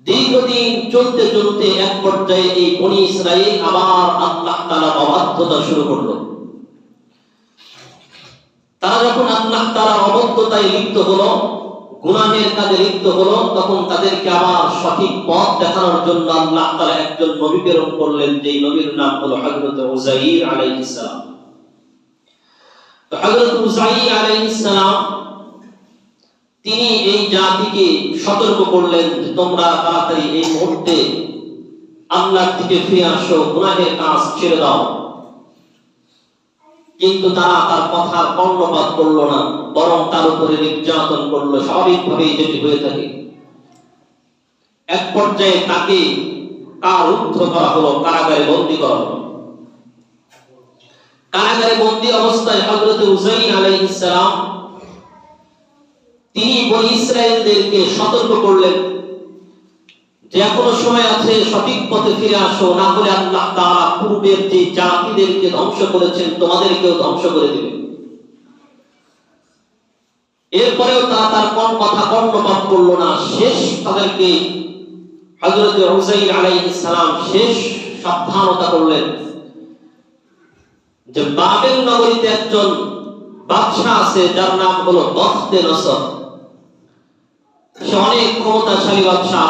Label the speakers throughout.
Speaker 1: দীর্ঘদিন চলতে চলতে এক পর্যায়ে এই বনী ইসরাইল আবার আল্লাহ তাআলার অবাধ্যতা শুরু করলো। তারা যখন আল্লাহ তাআলার অবাধ্যতায় লিপ্ত হলো, গুনাহের কাজে লিপ্ত হলো, তখন তাদেরকে আবার সঠিক পথ দেখানোর জন্য আল্লাহ তাআলা একজন নবী প্রেরণ করলেন, যেই নবীর নাম হলো হযরত উযাইর আলাইহিস সালাম। তো হযরত উযাইর আলাইহিস সালাম তিনি এই জাতিকে সতর্ক করলেন যে তোমরা তাড়াতাড়ি এই মুহূর্তে আল্লাহর দিকে ফিরে আসো, গুনাহের কাজ ছেড়ে দাও। কিন্তু তারা তার কথার কর্ণপাত করলো না, বরং তার উপরে নির্যাতন করলো, স্বাভাবিকভাবেই যেটি হয়ে থাকে। এক পর্যায়ে তাকে কারারুদ্ধ করা হলো, কারাগারে বন্দী করা হলো। কারাগারে বন্দী অবস্থায় হযরত উযাইর আলাইহিস সালাম তিনি বনী ইসরাইলদেরকে সতর্ক করলেন যে এখনো সময় আছে, সঠিক পথে ফিরে আসো, না হলে আল্লাহ তাআলা পূর্বের যে জাতিদেরকে ধ্বংস করেছেন তোমাদেরকেও ধ্বংস করে দিবেন। এরপরেও তারা তার কোন কথা কর্ণপাত করলো না। শেষ তাদেরকে হযরত উযাইর আলাইহিস সালাম শেষ সাবধানতা করলেন যে বাবেল নগরীতে একজন বাদশা আছে যার নাম হলো বখতে নসর। সে অনেক ক্ষমতাশালী বাদশা।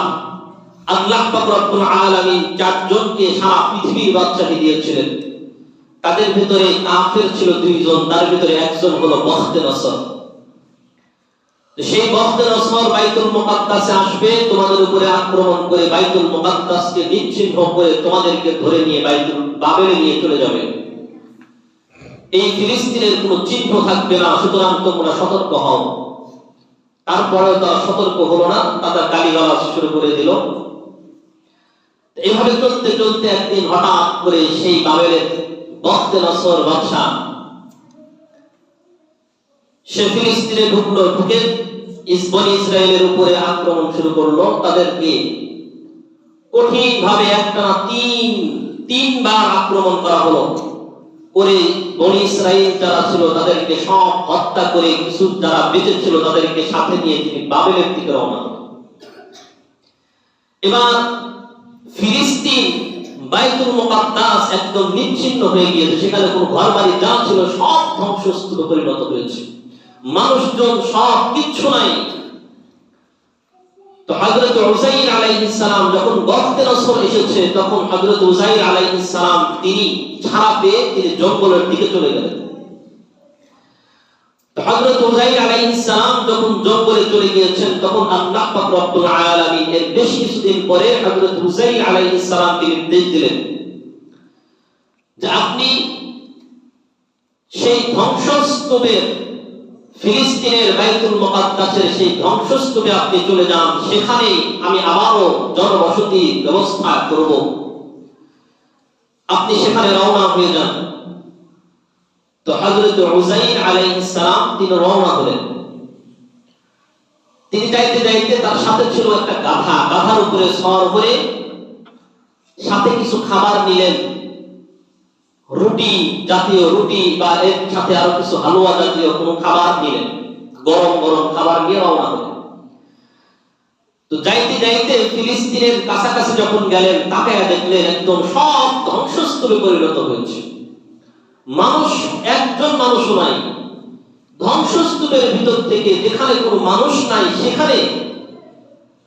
Speaker 1: আল্লাহ পাক রব্বুল আলামিন চারজনকে সারা পৃথিবীর বাদশাহী দিয়েছিলেন। তাদের ভিতরে কাফের ছিল দুইজন, তার ভিতরে একজন হলো বখতে নসর। সেই বখতে নসর বাইতুল মুকাদ্দাসে আসবে, তোমাদের উপরে আক্রমণ করে বাইতুল মুকাদ্দাসকে নিশ্চিহ্ন করে তোমাদেরকে ধরে নিয়ে বাইতুল বাবেলে নিয়ে চলে যাবে। এই ফিলিস্তিনের কোনো চিহ্ন থাকবে না, সুতরাং তোমরা সতর্ক হও। তারপরেও তারা সতর্ক হলো না, তাদের গালিগালাজ শুরু করে দিল। এইভাবে চলতে চলতে একদিন হঠাৎ করে সেই বাবেলের বখতে নসর বাদশা সে ফিলিস্তিনে ঢুকলো, ঢুকে বনী ইসরাইলের উপরে আক্রমণ শুরু করলো। তাদেরকে কঠিন ভাবে একটানা তিনবার আক্রমণ করা হলো। করে বনী ইসরাইল যারা ছিল তাদেরকে সব হত্যা করে কিছু যারা বেঁচে ছিল তাদেরকে সাথে নিয়ে তিনি বাবেলের দিকে রওনা হলেন। এবার ফিলিস্তিন বাইতুল মুকাদ্দাস একদম নিচ্ছিন্ন হয়ে গিয়েছে, সেখানে কোনো ঘরবাড়ি যা ছিল সব ধ্বংসস্তূপে পরিণত হয়েছে, মানুষজন সব কিচ্ছু নাই। তো হযরত উযাইর আলাইহিস সালাম যখন বখতে নসর এসেছে, তখন হযরত উযাইর আলাইহিস সালাম তিনি ছাড়া পেয়ে তিনি জঙ্গলের দিকে চলে গেলেন। তো হযরত উযাইর আলাইহিস সালাম যখন জঙ্গলে চলে গিয়েছেন, তখন আল্লাহ পাক রব্বুল আলামিন এর বেশ কিছুদিন পরে হযরত উযাইর আলাইহিস সালামকে নির্দেশ দিলেন যে আপনি সেই ধ্বংসস্তূপের ফিলিস্তিনের বাইতুল মুকাদ্দাসের সেই ধ্বংসস্তূপে আপনি চলে যান, সেখানে আমি আবারও জনবসতির ব্যবস্থা করব, আপনি সেখানে রওনা হয়ে যান। তো হযরত উযাইর আলাইহিস সালাম তিনি রওনা হলেন। তিনি যাইতে যাইতে তার সাথে ছিল একটা গাধা, গাধার উপরে সওয়ার হয়ে সাথে কিছু খাবার নিলেন, রুটি জাতীয় রুটি বা এর সাথে আরো কিছু হালুয়া জাতীয় কোনো খাবার নিলেন, গরম গরম খাবার নিয়ে রওনা হলেন। তো যাইতে যাইতে ফিলিস্তিনের কাছাকাছি যখন গেলেন, তাকায়া দেখলেন একদম সব ধ্বংসস্তূপে পরিণত হয়েছে, মানুষ একজন মানুষও নাই। ধ্বংসস্তূপের ভিতর থেকে যেখানে কোনো মানুষ নাই, সেখানে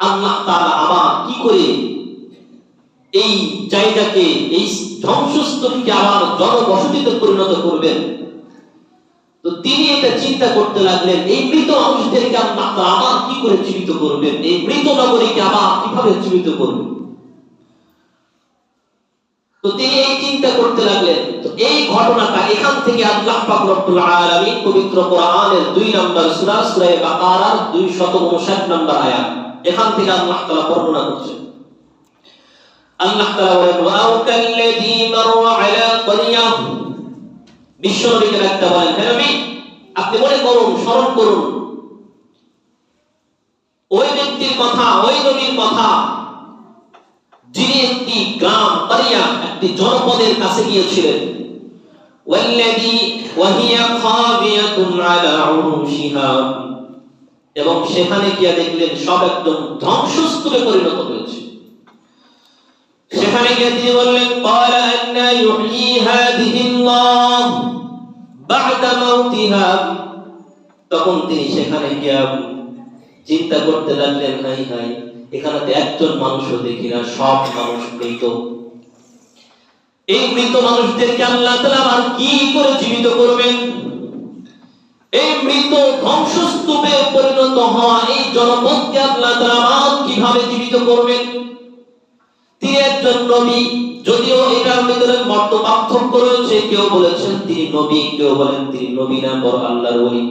Speaker 1: আল্লাহ তাআলা আবার কি করে এই জায়গাকে, এই ধ্বংসস্তূপকে আবার জনবসতিতে পরিণত করবেন। তো তিনি এটা চিন্তা করতে লাগলেন, এই মৃত মানুষদেরকে আল্লাহ তাআলা আবার কি করে জীবিত করবেন, এই মৃত নগরীকে আবার কিভাবে জীবিত করবেন। তো তিনি এই চিন্তা করতে লাগলেন। তো এই ঘটনাটা এখান থেকে আল্লাহ পাক রব্বুল আলামিন পবিত্র কোরআনের 2 নম্বর সূরা সূরা বাকারার 259 নম্বর আয়াত, এখান থেকে আল্লাহ তাআলা বর্ণনা করছেন। আল্লাহ তাআলা বলেন, ওয়াও কাল্লাযী মাররা আলা ক্বরিয়া, বিশ্বনবীকে একটা বলেন, হে নবী আপনি মনে করুন, স্মরণ করুন ওই ব্যক্তির কথা, ওই নবীর কথা যিনি একটি গ্রাম, ক্বরিয়া একটি জনপদের কাছে গিয়েছিলেন। ওয়াল্লাযী ওয়াহিয়া খাবিয়াতুন আলা উরুশিহা, এবং সেখানে গিয়ে দেখলেন সব একদম ধ্বংসস্তূপে পরিণত হয়েছে। সেখানে গিয়ে তিনি বললেন ক্বালা আন্না ইউহয়ী হাযিহিল্লাহ বা'দা মাউতিহা। তখন তিনি সেখানে গিয়ে চিন্তা করতে লাগলেন, হাই হাই, এখানে তো একজন মানুষও দেখি না, সব মানুষ মৃত। এই মৃত মানুষদেরকে আল্লাহ তাআলা আবার কি করে জীবিত করবেন? এই মৃত ধ্বংসস্তূপে পরিণত হওয়া এই জনপদকে আল্লাহ তাআলা আবার কিভাবে জীবিত করবেন? তিনি একজন নবী, যদিও এটার ভিতরে মত পার্থক্য রয়েছে, কেউ বলেছেন তিনি নবী, কেউ বলেন তিনি নবী না, বড় আল্লাহর ওলি।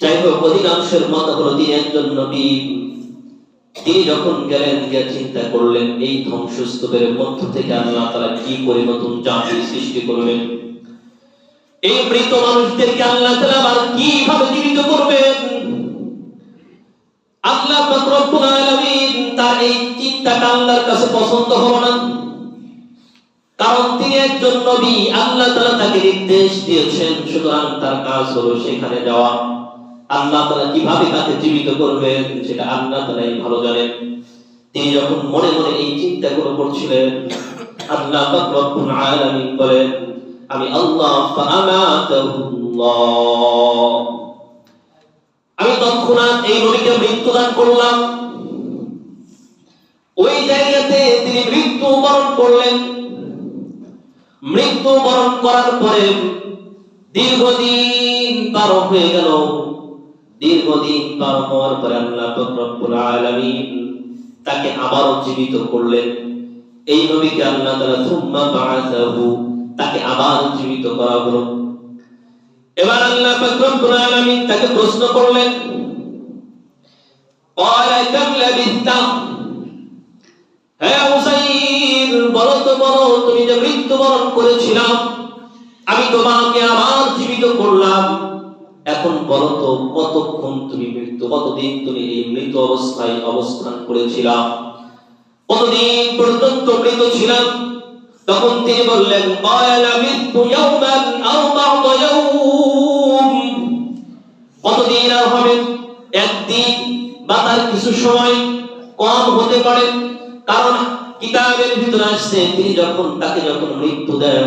Speaker 1: যাই হোক, অধিকাংশের মত হলো তিনি একজন নবী। তিনি যখন গেলেন, গিয়ে চিন্তা করলেন এই ধ্বংসস্তূপের মধ্য থেকে আল্লাহ তাআলা কি করে নতুন জাতি সৃষ্টি করবেন, এই মৃত মানুষদেরকে আল্লাহ তাআলা আবার কিভাবে জীবিত করবেন। আল্লাহ পাক রব্বুল আলামিন তার এই চিন্তাটা আল্লাহর কাছে পছন্দ হলো না, কারণ তিনি একজন নবী, আল্লাহ তাআলা তাকে নির্দেশ দিয়েছেন, সুতরাং তার কাজ হলো সেখানে যাওয়া। আল্লাহ তাআলা কিভাবে তাকে জীবিত করবেন সেটা আল্লাহ তাআলাই ভালো জানেন। তিনি যখন মনে মনে এই চিন্তাগুলো করছিলেন, আল্লাহ পাক রব্বুল আলামিন বলেন, আমি আল্লাহ ফাআমাতাহুল্লাহ, আমি তৎক্ষণাৎ এই নবীকে মৃত্যুদান করলাম। ওই জায়গাতে তিনি মৃত্যুবরণ করলেন। মৃত্যুবরণ করার পরে দীর্ঘদিন পার হয়ে গেল। দীর্ঘদিন পার হওয়ার পরে আল্লাহ পাক রব্বুল আলামিন তাকে আবারও জীবিত করলেন। এই নবীকে আল্লাহ তাআলা সুম্মা বাআসাহু, তাকে আবার জীবিত করা হলো। এবার আল্লাহ পাক রব্বুল আলামিন তাকে প্রশ্ন করলেন, ক্বালা কাম লাবিস্তা, হে উসাইর, বলো তো বলো, তুমি যে মৃত্যুবরণ করেছিলাম, আমি তোমাকে আবার জীবিত করলাম, এখন বলো তো কতক্ষণ তুমি কতদিন তুমি এই মৃত অবস্থায় অবস্থান করেছিলাম, কতদিন পর্যন্ত মৃত ছিলাম? তখন তিনি বললেন, ক্বালা মিতু ইয়াওমান আও বা'দা ইয়াওম, কতদিন আর হবে? একদিন বা তার কিছু সময় কম হতে পারে, কারণ কিতাবের ভিতরে আসছে তাকে যখন মৃত্যু দেন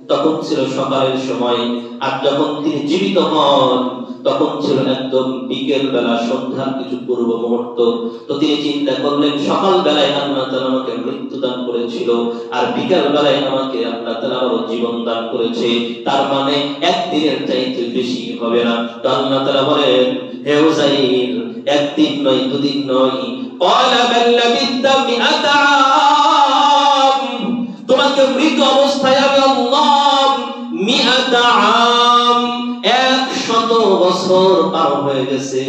Speaker 1: তখন ছিল সকালের সময়, আর যখন তিনি জীবিত হন তখন ছিল একদম বিকেল বেলা, সন্ধ্যার কিছু পূর্ব মুহূর্ত। তো তিনি চিন্তা করলেন, সকাল বেলায় আল্লাহ তাআলা আমাকে মৃত্যু দান করেছিল, আর বিকেল বেলায় আমাকে আল্লাহ তাআলা আরো জীবন দান করেছে, তার মানে একদিনের চাইতে বেশি হবে না। তো আল্লাহ তাআলা বলেন, হে উযাইর, একদিন নয়, দুদিন নয়, ক্বালা বাল লাবিস্তা মিআতা আম, তোমাকে মৃত অবস্থায় আমি আল্লাহ মিআতা আম, 100 বছর পার হয়ে গেছে।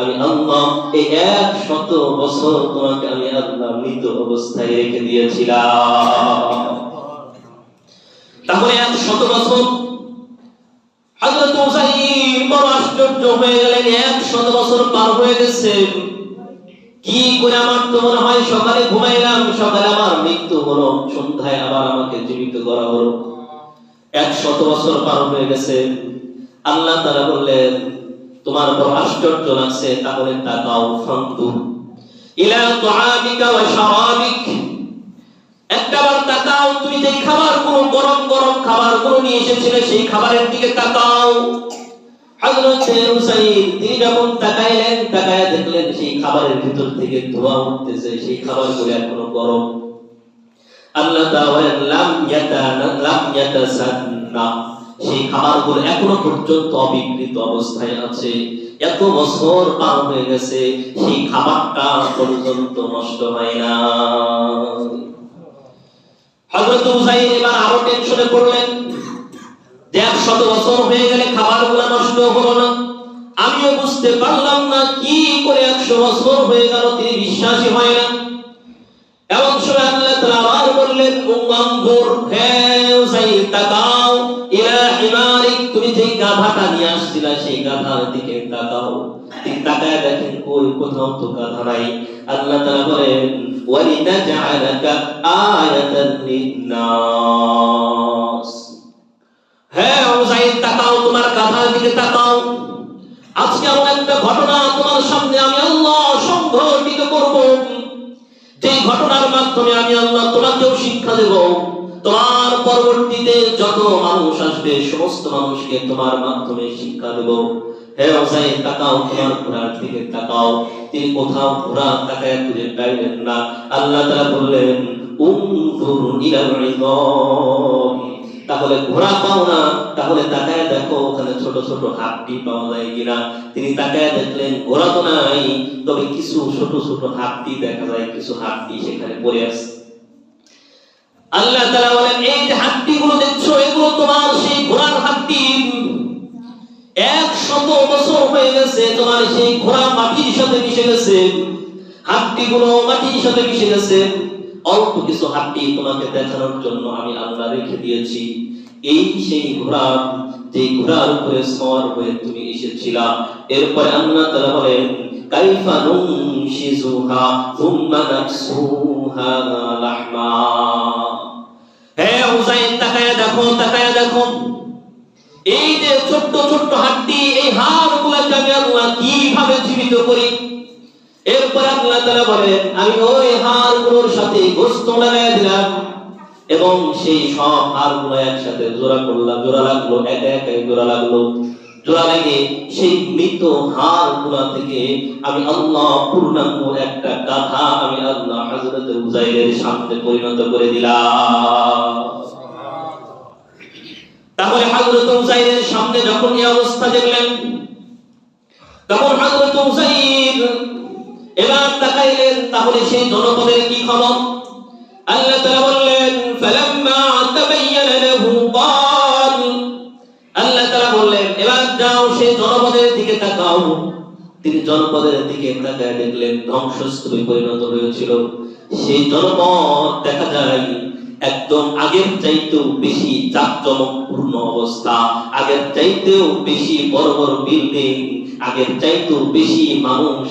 Speaker 1: আমি আল্লাহ এই 100 বছর তোমাকে আমি আল্লাহ মৃত অবস্থায় রেখে দিয়েছিলাম। তাহলে 100 বছর। হযরত উযাইর বড় আশ্চর্য হয়ে গেলেন, 100 বছর পার হয়ে গেছে, কি করে? আমার তো মনে হয় সকালে ঘুমাইলাম, সকালে আমার মৃত্যু হলো, সন্ধ্যায় আবার আমাকে জীবিত করা হলো, 100 বছর পার হয়ে গেছে। আল্লাহ তাআলা বললেন, তোমার বড় আশ্চর্য লাগছে, তাহলে তাকাও, ফানদুর ইলা তুআমিকা ওয়া শারাবিক, একবার তাকাও, তুমি যে খাবারগুলো, গরম গরম খাবারগুলো নিয়ে এসেছিলে, সেই খাবারের দিকে তাকাও। হযরত উসাইর তিনি যখন তাকাইলেন, তাকায়া দেখলেন সেই খাবারের ভিতর থেকে ধোঁয়া উঠতেছে, সেই খাবারগুলো এখনো গরম। আল্লাহ তাআলা লাম ইয়াতাসান্না, সেই খাবারগুলো এখনো পর্যন্ত অবিকৃত অবস্থায় আছে, এত বছর পার হয়ে গেছে, সেই খাবারটা পর্যন্ত নষ্ট হয় না। হযরত উযাইর এবার আরো টেনশনে পড়লেন, 100 বছর হয়ে গেলে খাবারগুলো নষ্ট হলো না, আমিও বুঝতে পারলাম না কি করে 100 বছর হয়ে গেল, তিনি বিশ্বাসই হয় না। এমন সময় আল্লাহ তাআলা আবার বললেন, উনজুর, হে উযাইর, তাকাও, ইলা হিমারিক, তুমি যে গাধাটা নিয়ে আসছিলা সেই গাধার দিকে তাকাও। তিনি তাকায় দেখেন কই, কোথাও তো গাধা নাই। আল্লাহ তাআলা বলেন, ওয়ালিনাজআলাকা আয়াতান লিন-নাস, হে উযাইর, তাকাও, তোমার গাধার দিকে তাকাও, আজকে এমন একটা ঘটনা তোমার সামনে আমি আল্লাহ সংঘটিত করব, যে ঘটনার মাধ্যমে আমি আল্লাহ তোমাকেও শিক্ষা দেব, তোমার পরবর্তীতে যত মানুষ আসবে সমস্ত মানুষকে তোমার মাধ্যমে শিক্ষা দেব। হে উযাইর, তাকাও, তোমার ঘোড়ার দিকে তাকাও। তিনি কোথাও ঘোড়া তাকায় খুঁজে পাইলেন না। আল্লাহ তাআলা বললেন, উনজুর ইলাল ইযাম। তাহলে ঘোড়া পাও না, তাহলে তাকায় দেখো ওখানে ছোট ছোট হাড্ডি পাওয়া যায় কিনা। তিনি তাকায় দেখলেন ঘোড়া তো নাই, তবে কিছু ছোট ছোট হাড্ডি দেখা যায়, কিছু হাড্ডি সেখানে পড়ে আছে। আল্লাহ তাআলা বলেন, এই যে হাড্ডিগুলো দেখছো এগুলো তোমার সেই ঘোড়ার হাড্ডি। 100 বছর হয়ে গেছে তোমার সেই ঘোড়া মাটির সাথে মিশে গেছে, হাড্ডিগুলো মাটির সাথে মিশে গেছে। অল্প কিছু হাড্ডি তোমাকে দেখানোর জন্য আমি আল্লাহ রেখে দিয়েছি। এই সেই ঘোড়া, যে ঘোড়ার উপরে সওয়ার হয়ে তুমি এসেছিলা। এরপরে আল্লাহ তাআলা বলেন, কাইফা নুনশিজুহা সুম্মা নাকসুহা লাহমা। হে উযাইর, তাকায়া দেখো, তাকায়া দেখো, এই যে ছোট্ট ছোট্ট হাড্ডি, এই হাড়গুলোকে আমি আল্লাহ কিভাবে জীবিত করি। এরপর আল্লাহ তাআলা বলেন, আমি ওই হাড়গুলোর সাথে গোশত লাগাই দিলাম এবং সেই সব হাড়গুলো একসাথে জোড়া করলাম। জোড়া লাগলো, একা একা জোড়া লাগলো। জোড়া লাগে সেই মৃত হাড়গুলো থেকে আমি আল্লাহ পূর্ণাঙ্গ একটা গাধা আমি আল্লাহ হযরত উযাইরের সামনে পরিণত করে দিলাম। তাহলে হযরত উযাইরের সামনে যখন এই অবস্থা দেখলেন, তখন হযরত উযাইর এবার তাকাইলেন, তাহলে সেই জনপদের কি খবর। আল্লাহ তাআলা বললেন, ফালাম্মা তাবায়্যানা লাহু ক্বাল। আল্লাহ তাআলা বললেন, এবার যাও সেই জনপদের দিকে তাকাও। তিনি জনপদের দিকে তাকায় দেখলেন ধ্বংসস্তূপে পরিণত হয়েছিল। সেই জনপদ দেখা যায় একদম আগের চাইতেও বেশি জাঁকজমকপূর্ণ অবস্থা, আগের চাইতেও বেশি বড় বড় বিল্ডিং, আগের চাইতেও বেশি মানুষ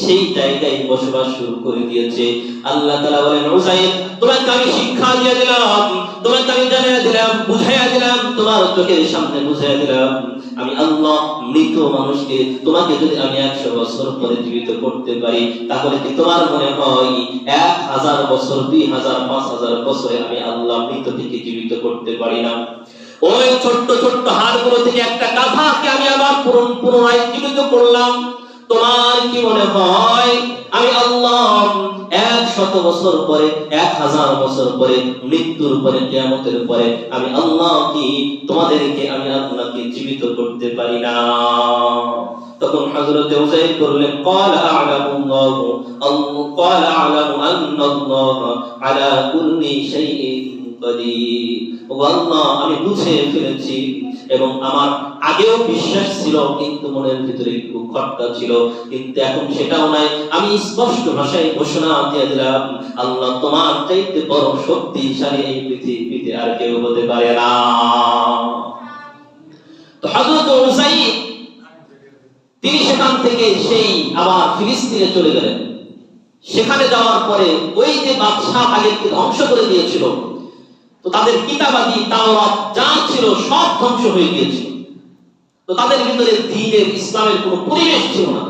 Speaker 1: সেই জায়গায় বসবাস শুরু করে দিয়েছে। আল্লাহ তাআলা বলেন, উযাইর, তোমাকে আমি শিক্ষা দিয়ে দিলাম, তোমাকে আমি জানিয়ে দিলাম, বুঝাইয়া দিলাম, তোমার চোখের সামনে বুঝাইয়া দিলাম, আমি আল্লাহ মৃত মানুষকে তোমাকে যদি আমি 100 বছর পরে জীবিত করতে পারি, তাহলে কি তোমার মনে হয় 1000 বছর, 2000, 5000 বছরে আমি আল্লাহ মৃত থেকে জীবিত করতে পারি না? ওই ছোট্ট ছোট্ট হাড়গুলো থেকে একটা গাধাকে আমি আবার পুনরায় জীবিত করলাম। তোমার কি মনে হয় আমি আল্লাহ 100 বছর পরে, 1000 বছর পরে, মৃত্যুর পরে, কিয়ামতের পরে আমি আল্লাহ কি তোমাদেরকে আমি আল্লাহকে জীবিত করতে পারি না? তখন হযরত উযাইর বললেন, ক্বালা আ'লামুল্লাহু ক্বালা আ'লামু আন্নাল্লাহা আলা কুল্লি শাইইন কাদির। ও আল্লাহ, আমি বুঝে ফেলেছি এবং আমার আগেও বিশ্বাস ছিল, কিন্তু মনের ভিতরে একটু খটকা ছিল, কিন্তু এখন সেটাও নাই। আমি স্পষ্ট ভাষায় ঘোষণা দিয়ে দিলাম, আল্লাহ তোমার চাইতে বড় শক্তিশালী এই পৃথিবীতে আর কেউ হতে পারে না। তো হযরত উযাইর তিনি সেখান থেকে সেই আবার ফিলিস্তিনে চলে গেলেন। সেখানে যাওয়ার পরে ওই যে বাদশা আগেকে ধ্বংস করে দিয়েছিল, তো তাদের কিতাবাদি তাওরাত যা ছিল সব ধ্বংস হয়ে গিয়েছিল। তো তাদের ভিতরে দ্বীনের, ইসলামের কোনো পরিবেশ ছিল না।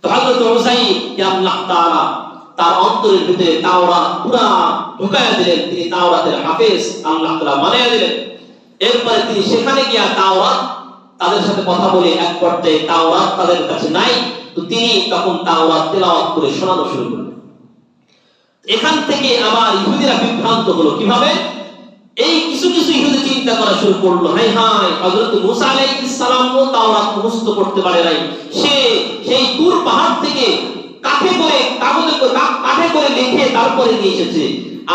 Speaker 1: তো হযরত উযাইর কে আল্লাহ তাআলা তার অন্তরের ভিতরে তাওরাত পুরা ঢুকায়া দিলেন। তিনি তাওরাতের হাফেজ আল্লাহ তাআলা বানায়া দিলেন। এরপরে তিনি সেখানে গিয়া তাওরাত তাদের সাথে কথা বলে এক পর্যায়ে তাওরাত তাদের কাছে নাই, তো তিনি তখন তাওরাত তেলাওয়াত করে শোনানো শুরু করলেন। এখান থেকে আবার ইহুদিরা বিভ্রান্ত হলো। কিভাবে? এই কিছু কিছু ইহুদি চিন্তা করা শুরু করলো, হায় হায়, হযরত মুসা আলাইহিস সালামও তাওরাত মুখস্থ করতে পারে নাই। সে সেই তুর পাহাড় থেকে কাঠে করে লিখে তারপরে নিয়ে এসেছে,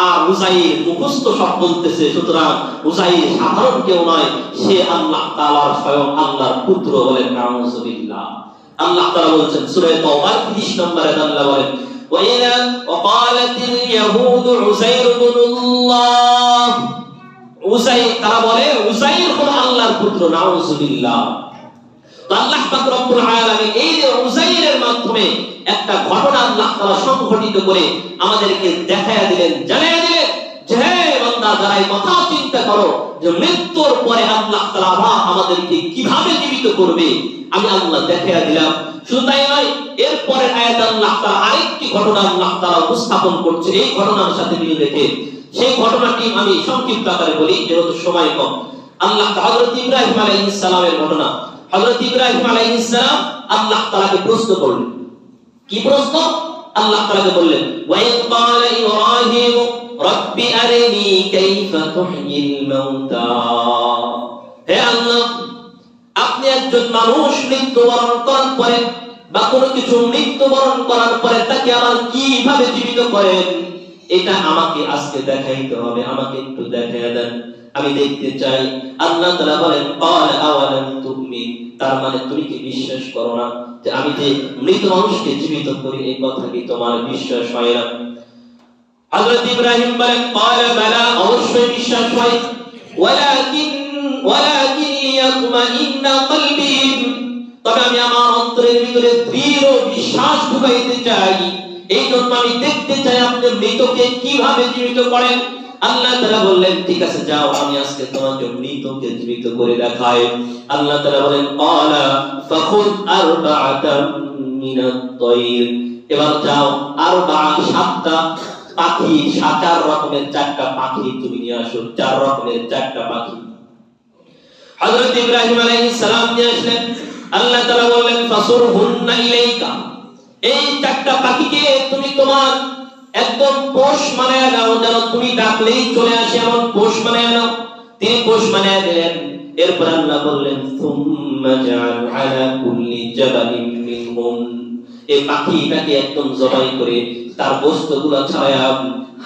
Speaker 1: আর উযাইর মুখস্থ সব বলতেছে। সুতরাং উযাইর সাধারণ কেউ নয়, সে আল্লাহ তাআলার স্বয়ং আল্লাহর পুত্র। বলেন নাউযুবিল্লাহ। আল্লাহ তাআলা বলেছেন সূরা তাওবার 30 নম্বরে আল্লাহ বলেন, ওয়াইলা ওয়াকালাতিল ইয়াহুদু উযাইর ইবনুল্লাহ। উযাইর, তারা বলে উযাইর হলো আল্লাহর পুত্র। নাউযুবিল্লাহ। তো আল্লাহ পাক রব্বুল আলামিন এই যে উযাইরের মাধ্যমে একটা ঘটনা আল্লাহ তাআলা সংঘটিত করে আমাদেরকে দেখায়া দিলেন, জানায়া দিলেন যে হে বান্দা, তোমরা যারা এই কথা চিন্তা করো যে মৃত্যুর পরে আল্লাহ তাআলা আমাদেরকে কিভাবে জীবিত করবে, আমি আল্লাহ দেখিয়ে দিলাম। শুধু তাই নয়, এরপরে আয়াত আল্লাহ তাআলা আরেকটি ঘটনা আল্লাহ তাআলা উপস্থাপন করছে এই ঘটনার সাথে মিল রেখে। সেই ঘটনাটি আমি সংক্ষিপ্ত আকারে বলি যেহেতু সময় কম। আল্লাহ হযরত ইব্রাহিম আলাইহিস সালামের ঘটনা। হযরত ইব্রাহিম আলাইহিস সালাম আল্লাহ তাআলাকে প্রশ্ন করলেন। কি প্রশ্ন? আল্লাহ তাআলাকে বললেন, ওয়া ইয ক্বালা ইব্রাহিম রাব্বি আরিনি কাইফা তুহয়িল মাউতা। হে আল্লাহ, আপনি একজন মানুষ মৃত্যুবরণ করার পরে বা কোনো কিছু মৃত্যুবরণ করার পরে তাকে আবার কিভাবে জীবিত করেন, এটা আমাকে আজকে দেখাইতে হবে, আমাকে একটু দেখায় দেন, আমি দেখতে চাই। আল্লাহ তাআলা বলেন, ক্বালা আওয়ালাম তুমিন, তার মানে তুমি কি বিশ্বাস করো না যে আমি যে মৃত মানুষকে জীবিত করি, এই কথা কি তোমার বিশ্বাস হয় না? হযরত ইব্রাহিম বলেন, ক্বালা বালা, অবশ্যই বিশ্বাস হয়, ওয়ালাকিন লিয়াতমাইন্না কলবি, তবে আমি আমার অন্তরের ভিতরে দৃঢ় বিশ্বাস ঢুকাইতে চাই, এই জন্য আমি দেখতে চাই আপনি মৃতকে কিভাবে জীবিত করেন। আল্লাহ তাআলা বললেন, ঠিক আছে যাও, আমি আজকে তোমাকে মৃতকে জীবিত করে দেখাই। আল্লাহ তাআলা বলেন, ক্বালা ফাখুদ আরবাআতাম মিনাত তায়র, এবার যাও সাতটা পাখি, চার রকমের চারটা পাখি তুমি নিয়ে আসো, চার রকমের চারটা পাখি। হযরত ইব্রাহিম আলাইহিস সালাম নিয়ে আসলেন। আল্লাহ তাআলা বললেন, ফাসুরহুন্না ইলাইকা, এই চারটা পাখিকে তুমি তোমার একদম পোষ বানায় নাও, যেন তুমি ডাকলেই চলে আসে এমন পোষ বানায় নাও। তিনি পোষ বানায় দিলেন। এরপর আল্লাহ বললেন, সুম্মা জাআল আলা কুল্লি জাবালিন মিনহুম, এই পাখিটাকে একদম জবাই করে তার গোশতগুলো ছাড়ায়া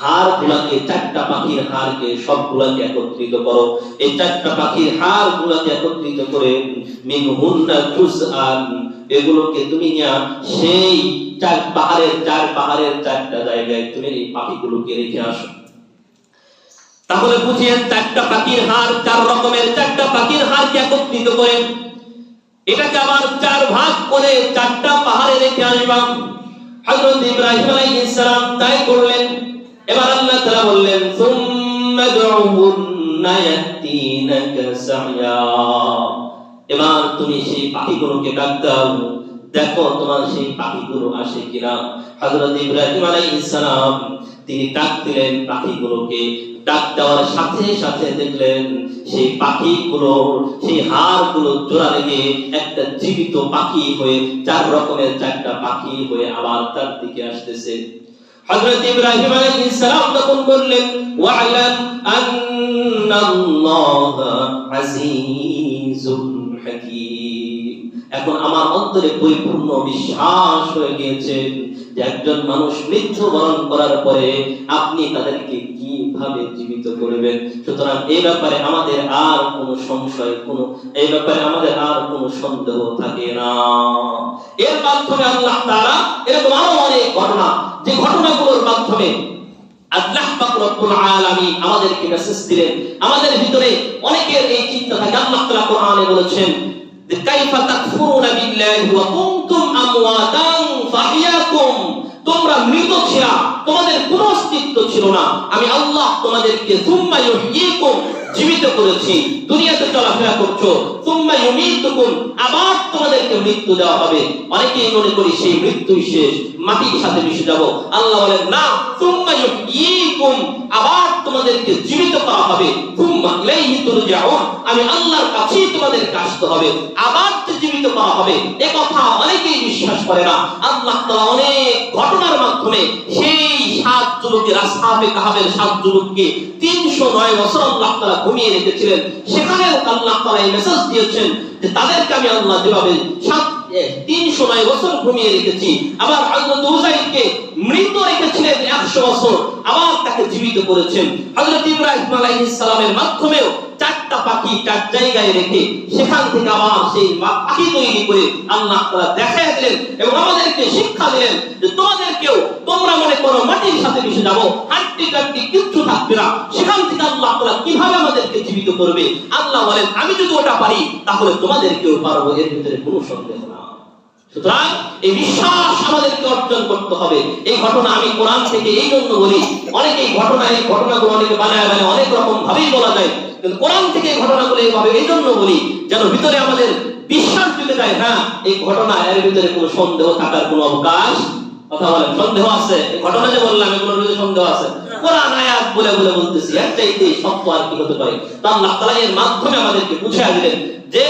Speaker 1: হাড়গুলোকে, চারটা পাখির হাড়কে সবগুলোকে একত্রিত করো। এই চারটা পাখির হাড়গুলোকে একত্রিত করে মিনহুন্না জুজআন, এগুলোকে তুমি নিয়া সেই চার পাহাড়ের চারটা জায়গায় তুমি এই পাখিগুলোকে রেখে আসো। তাহলে বুঝিয়ে চারটা পাখির হাড়, চার রকমের চারটা পাখির হাড়কে একত্রিত করে এটাকে আবার চার ভাগ করে চারটা পাহাড়ে রেখে আসবা। হযরত ইব্রাহিম আলাইহিস সালাম তাই করলেন। এবার আল্লাহ তাআলা বললেন, সুম্মা দুউহুন্না ইয়াতিনাকা সাইয়া, এবার তুমি সেই পাখিগুলোকে ডাক দাও, দেখো তোমার সেই পাখিগুলো আসে কিনা। হযরত ইব্রাহিম আলাইহিস সালাম তিনি ডাক দিলেন পাখিগুলোকে। ডাক দেওয়ার সাথে সাথে দেখলেন সেই পাখিগুলো, সেই হাড়গুলো জোড়া লেগে একটা জীবিত পাখি হয়ে, চার রকমের চারটা পাখি হয়ে আবার তার দিকে আসতেছে। হযরত ইব্রাহিম আলাইহিস সালাম তখন বললেন, ওয়া'লাম আন্নাল্লাহা আজিজুন হাকীম, এখন আমার অন্তরে পরিপূর্ণ বিশ্বাস হয়ে গিয়েছে যে একজন মানুষ মৃত্যুবরণ করার পরে আপনি তাদেরকে কিভাবে জীবিত করবেন। সুতরাং এই ব্যাপারে আমাদের আর কোনো সংশয়, এই ব্যাপারে আমাদের আর কোনো সন্দেহ থাকে না। এর মাধ্যমে আল্লাহ তাআলা এরকম আরো অনেক ঘটনা, যে ঘটনাগুলোর মাধ্যমে আল্লাহ পাক রব্বুল আলামিন আমাদেরকে মেসেজ দিলেন। আমাদের ভিতরে অনেকের এই চিন্তা থাকে, আল্লাহ তাআলা কোরআনে বলেছেন যে কাইফা তাকফুরুনা বিল্লাহি ওয়া কুনতুম আমওয়াতান ফাহিয়াকুম, তোমরা মৃত ছিলা, তোমাদের কোনো অস্তিত্ব ছিল না, আমি আল্লাহ তোমাদেরকে সুম্মা ইউহয়িকুম, জীবিত করেছি, দুনিয়াতে চলাফেরা করছো, সুম্মা ইউমীতুকুম, আবার তোমাদেরকে মৃত্যু দেওয়া হবে। অনেকেই মনে করি সেই মৃত্যুই শেষ, মাটির সাথে মিশে যাব। আল্লাহ বলেন না, সুম্মা ইউহয়িকুম, আবার তোমাদেরকে জীবিত করা হবে, সুম্মা ইলাইহি তুরজাউন, আমি আল্লাহর কাছেই তোমাদেরকে আসতে হবে, আবার জীবিত করা হবে। এই কথা অনেকেই বিশ্বাস করে না। আল্লাহ তাআলা অনেক ঘটনার মাধ্যমে সেই 7 যুবকের, আসহাবে কাহাবের 7 যুবককে 309 বছর আল্লাহ তাআলা ঘুমিয়ে রেখেছিলেন, সেখানেও আল্লাহ তাআলা এই মেসেজ দিয়েছেন যে তাদেরকে আমি আল্লাহ যেভাবে 309 বছর ঘুমিয়ে রেখেছি, আবার হযরত উযাইরকে মৃত রেখেছিলেন 100 বছর, আবার তাকে জীবিত করেছেন। হযরত ইব্রাহিম আলাইহিস সালামের মাধ্যমেও চারটা পাখি চার জায়গায় রেখে সেখান থেকে আবার সেই পাখি তৈরি করে আল্লাহ তাআলা দেখায় দিলেন এবং আমাদেরকে শিক্ষা দিলেন যে তোমাদেরকেও, তোমরা মনে করো মাটির সাথে মিশে যাবো, হাড্ডি কাড্ডি কিচ্ছু থাকবে না, সেখান থেকে আল্লাহ তাআলা কিভাবে আমাদেরকে জীবিত করবে। আল্লাহ বলেন, আমি যদি ওটা পারি তাহলে তোমাদেরকেও পারবো, এর ভিতরে কোনো সন্দেহ না। সুতরাং এই বিশ্বাস আমাদেরকে অর্জন করতে হবে। এই ঘটনা আমি কোরআন থেকে এই জন্য বলি, অনেকে এই ঘটনাগুলো অনেকে বানায় অনেক রকম ভাবেই বলা যায়, কিন্তু কোরআন থেকে এই ঘটনাগুলো এইভাবে এই জন্য বলি যেন ভিতরে আমাদের বিশ্বাস ঢুকে যায়, হ্যাঁ এই ঘটনা, এর ভিতরে কোনো সন্দেহ থাকার কোনো অবকাশ, কথা বলেন সন্দেহ আছে, এই ঘটনা যে বললাম এগুলোর ভিতরে সন্দেহ আছে, কোরআন আয়াত বলে বলতেছি, এর চাইতে সত্য আর কি হতে পারে? তা আল্লাহ তাআলা এর মাধ্যমে আমাদেরকে বুঝিয়ে দিলেন যে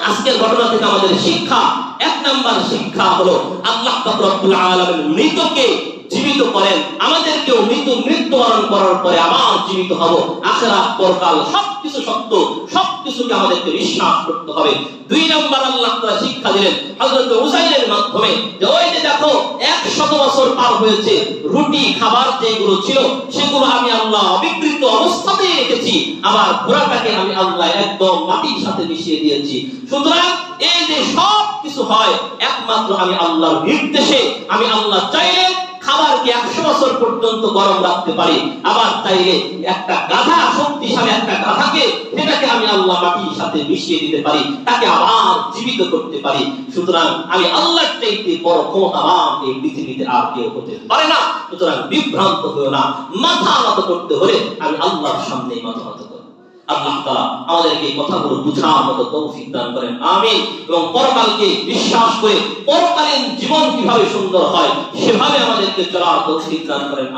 Speaker 1: আজকের ঘটনা থেকে আমাদের শিক্ষা, এক নাম্বার শিক্ষা হলো আল্লাহ পাক রব্বুল আলামিন মৃতকে জীবিত করেন, আমাদেরকেও মৃত্যুবরণ করার পরে আবার জীবিত হব, আখিরাত পরকাল সবকিছু সত্য, সবকিছুকে আমাদেরকে বিশ্বাস করতে হবে। দুই নাম্বার আল্লাহ তাআলা শিক্ষা দিলেন হযরত উযাইরের মাধ্যমে যে ওই যে দেখো 100 বছর পার হয়েছে, রুটি খাবার যেগুলো ছিল সেগুলো আমি আল্লাহ অবিকৃত অবস্থাতেই রেখেছি, আবার ঘোড়াটাকে আমি আল্লাহ একদম মাটির সাথে মিশিয়ে দিয়েছি। সুতরাং এই যে সব কিছু হয় একমাত্র আমি আল্লাহর নির্দেশে, আমি আল্লাহ চাইলে খাবারকে 100 বছর পর্যন্ত গরম রাখতে পারি, আবার চাইলে একটা গাধা, শক্তিশালী একটা গাধাকে সেটাকে আমি আল্লাহ মাটির সাথে মিশিয়ে দিতে পারি, তাকে আবার জীবিত করতে পারি। সুতরাং আমি আল্লাহর চাইতে বড় ক্ষমতাবান এই পৃথিবীতে আর কেউ হতে পারে না। সুতরাং বিভ্রান্ত হয়েও না, মাথা নত করতে হলে আমি আল্লাহর সামনে মাথা নত করব। আল্লাহ তাআলা আমাদেরকে এই কথাগুলো বুঝার মতো তৌফিক দান করেন, আমিন। এবং পরকালকে বিশ্বাস করে পরকালীন জীবন কিভাবে সুন্দর হয় সেভাবে আমাদেরকে চলার তৌফিক দান করেন।